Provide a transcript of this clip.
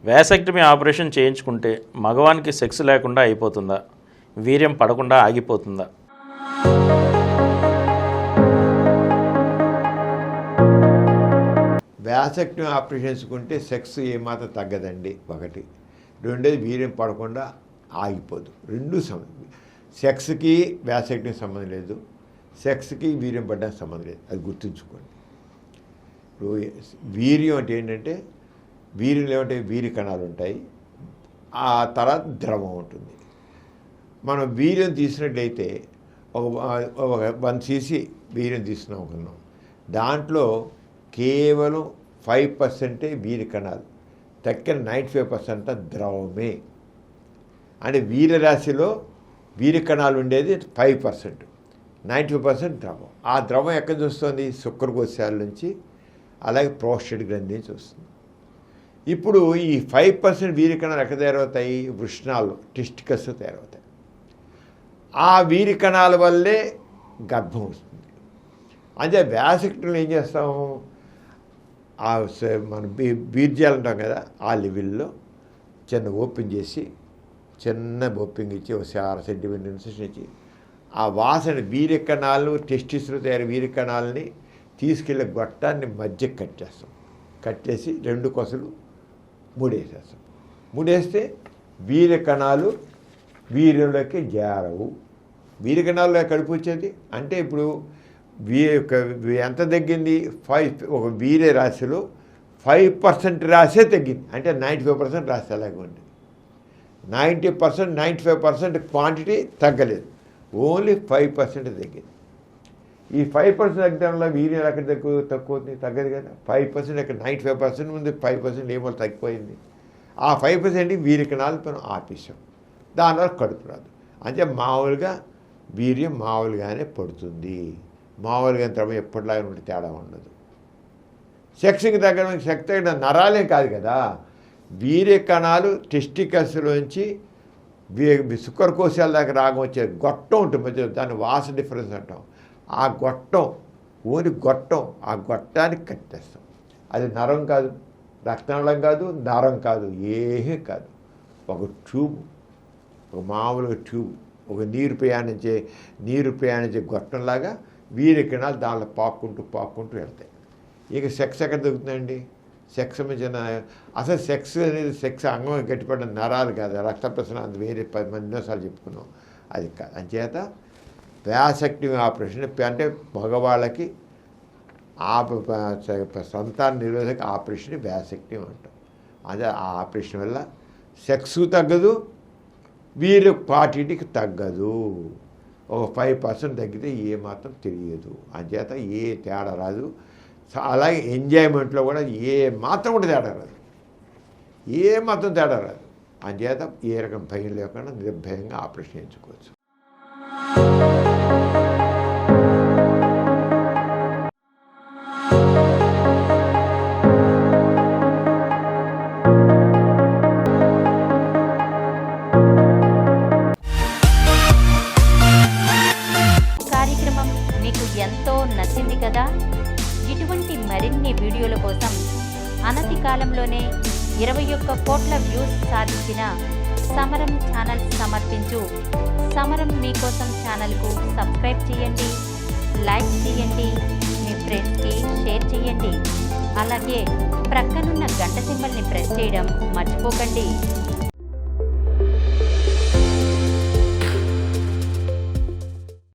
Vasectomy operation చేయించుకుంటే మగవానికి sex లేకుండా అయిపోతుందా? వీర్యం పడకుండా ఆగిపోతుందా? వ్యాసెక్టమీ ఆపరేషన్ చేసుకుంటే సెక్స్ ఏమాత్రం తగ్గదండి. ఒకటి. రెండోది వీర్యం పడకుండా ఆగిపోదు. రెండు సెక్స్కి వ్యాసెక్టమీ సంబంధం లేదు, సెక్స్కి వీర్యం పడడానికి సంబంధం లేదు. అది గుర్తుంచుకోండి. ఇప్పుడు వీర్యం అంటే ఏంటంటే వీర్యంలో ఏమంటే వీర్య కణాలు ఉంటాయి, ఆ తర్వాత ద్రవం ఉంటుంది. మనం వీర్యం తీసినట్లయితే ఒక 1 cc వీర్యం తీసుకున్నాం అనుకున్నాం, దాంట్లో కేవలం 5% వీర్య కణాలు, తక్కిన 95% ద్రవమే. అంటే వీర్యరాశిలో వీర్య కణాలు ఉండేది 5%, 95% ద్రవం. ఆ ద్రవం ఎక్కడి నుంచి వస్తుంది? శుక్రకోశాల నుంచి, అలాగే ప్రోస్టేట్ గ్రంథి నుంచి వస్తుంది. ఇప్పుడు ఈ 5% వీర్య కణాలు ఎక్కడ తయారవుతాయి? వృషణాలు, టెస్టికల్స్ తయారవుతాయి. ఆ వీర్య కణాల వల్లే గర్భం వస్తుంది. అంటే వ్యాసెక్టమీలో ఏం చేస్తాము? మన బీర్జాలు అంటాం కదా, ఆ లెవెల్లో చిన్న ఓపెన్ చేసి, చిన్న ఓపెన్ ఇచ్చి, ఒక 6 సెంటీమీటర్ ఇన్సెషన్ ఇచ్చి, ఆ వాసన వీర్య కణాలు, టెస్టిస్లో తయారు వీర్య కణాలని తీసుకెళ్ళే గొట్టాన్ని మధ్య కట్ చేస్తాం. కట్ చేసి 2 కొసలు ముడేసేస్తాం. ముడేస్తే వీర్య కణాలు వీర్యంలోకి చేరవు. వీర్య కణాల్లో కడుపు వచ్చేది అంటే ఇప్పుడు ఎంత తగ్గింది? ఒక వీర్య రాశిలో 5% రాసే తగ్గింది. అంటే 95% రాశి అలాగే ఉంది. 90%, 95% క్వాంటిటీ తగ్గలేదు, ఓన్లీ 5% తగ్గింది. ఈ 5% తగ్గడంలో వీర్యం ఎక్కడ తక్కువ అవుతుంది? తగ్గదు కదా. 5% ఎక్కడ 95% ఉంది, 5% ఏమో తగ్గిపోయింది. ఆ 5% వీర్య కణాలు మనం ఆపేసాం, దానివల్ల కడుపు రాదు. అంటే మామూలుగా వీర్యం మామూలుగానే పడుతుంది. మామూలుగా ద్రవం ఎప్పటిలాగా ఉంటే తేడా ఉండదు. సెక్స్కి తగ్గడం, సెక్స్ తగ్గడం నరాలే కాదు కదా, వీర్య కణాలు టెస్టికల్స్లోంచి శుక్రకోశాల దాకా రాగం వచ్చే గొట్టం ఉంటుంది మధ్యలో, దాన్ని వాస డిఫరెన్స్ అంటాం. ఆ గొట్టం, ఓన్లీ గొట్టం, ఆ గొట్టాన్ని కట్టేస్తాం. అది నరం కాదు, రక్తనాళం కాదు, నరం కాదు, ఏమీ కాదు. ఒక ట్యూబ్, ఒక మామూలుగా ట్యూబ్, ఒక నీరు ప్రయాణించే గొట్టంలాగా వీర్య కణాలు దానిలో పాక్కుంటూ వెళ్తాయి. ఇక సెక్స్ ఎక్కడ దొరుకుతుందండి? సెక్స్ సంబంధించిన అసలు సెక్స్ అనేది సెక్స్ అంగం గట్టిపడిన నరాలు కాదు, రక్త ప్రసరణ, అది వేరే 10 ఎన్నోసార్లు చెప్పుకున్నాం, అది కాదు. అంచేత వ్యాసెక్టమీ ఆపరేషన్ అంటే మగవాళ్ళకి సంతాన నిరోధక ఆపరేషన్ వ్యాసెక్టమీ అంటాం. అదే ఆ ఆపరేషన్ వల్ల సెక్స్ తగ్గదు, వీర్య క్వాంటిటీకి తగ్గదు. ఒక 5% తగ్గితే ఏమాత్రం తెలియదు. అంచేత ఏ తేడా రాదు. అలాగే ఎంజాయ్మెంట్లో కూడా ఏ మాత్రం కూడా తేడా రాదు, ఏ మాత్రం తేడా రాదు. అంచేత ఏ రకం భయం లేకుండా నిర్భయంగా ఆపరేషన్ చేయించుకోవచ్చు. కార్యక్రమం మీకు ఎంతో నచ్చింది కదా. ఇటువంటి మరిన్ని వీడియోల కోసం అనతి కాలంలోనే 21 కోట్ల వ్యూస్ సాధించిన సమరం ఛానల్ సమర్పించు సమరం మీకోసం ఛానల్కు సబ్స్క్రైబ్ చేయండి, లైక్ చేయండి, మీ ఫ్రెండ్స్కి షేర్ చేయండి. అలాగే ప్రక్కనున్న గంట సింబల్ని ప్రెస్ చేయడం మర్చిపోకండి.